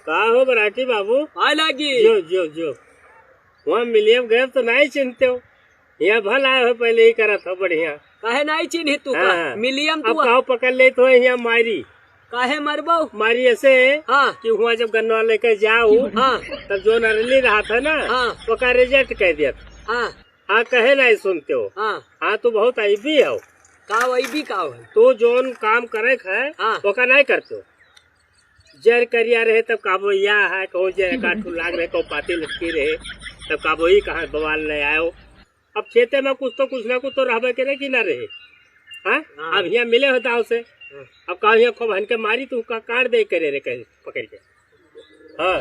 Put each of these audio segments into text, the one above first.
का हो बराठी बाबू आय लागी जो जो जो वहाँ मिलियम गए तो नहीं चिंते हो, यहाँ भल आए हो पहले ही करत हो बढ़िया। काहे नहीं चिन्ह तू का हाँ। मिलियम अब तू कहो पकड़ ले तो यहाँ मारी काहे मरबो। मारी ऐसे हाँ कि वहाँ जब गन्ना लेकर जाऊ हाँ तब जो नरली रहा था ना हाँ वो का रिजल्ट कह दिया था। हाँ हाँ कहे नहीं सुनते हो। हाँ हाँ तू बहुत ऐबी हो, का वही भी का है। तू जोन काम करे है हाँ वो का नहीं करते हो। जर करिया रहे तब काबो या है कहूँ जर काठू लाग रहे कहूँ पाती लटकी रहे तब काबो ही कहा बवाल नहीं आयो। अब खेते में कुछ ना कुछ तो रहबे करे कि ना रहे। हाँ अब यहाँ मिले हो दाव से अब कहा यहाँ खूब हन के मारी तू का काट दे करे रे कहीं पकड़ के। हाँ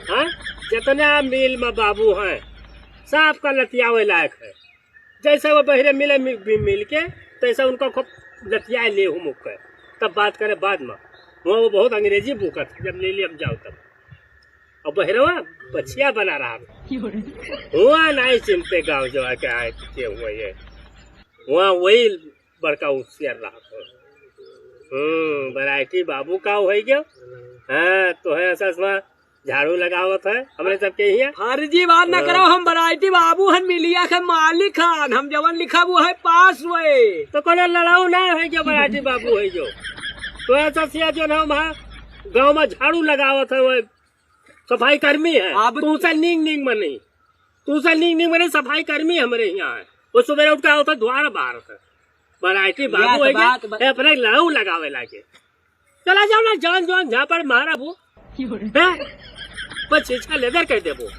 हाँ जितना मिल में बाबू हैं सब का लतियावे लायक है। जैसे वो बहरे मिले मिल के तैसा उनका खूब लतिया ले हूँ मुख है तब बात करे बाद में। वहाँ वो बहुत अंग्रेजी भूखत जब ले लिया जाओ तब और बहरवा बचिया बना रहा हुआ नहीं चिंते गाँव जो आके आए हुआ ये वहाँ वही बड़का होशियार रहा था। वैरायटी बाबू का हो गया। हाँ तो है ऐसा झाड़ू लगावत है हमरे सबके यहाँ। फर्जी बात न करो, हम वैरायटी बाबू हन मिलिया के मालिक हन, हम जवन लिखा वो है पास वे तो कोनो लड़ाऊ ना है जो वैरायटी बाबू है जो। तो ऐसा सिया जो ना वहाँ गाँव में झाड़ू लगावत है वो सफाई कर्मी है। अब तू से नींग में नहीं, तू से नींग में नहीं सफाई कर्मी हमारे यहाँ है। वो सुबह उठ के होता द्वार बाहर है वैरायटी बाबू है अपने लड़ाऊ लगावे लागे। चला जाओ ना जान जान जहाँ पर मारा वो बस इसका लेदर कर दे वो।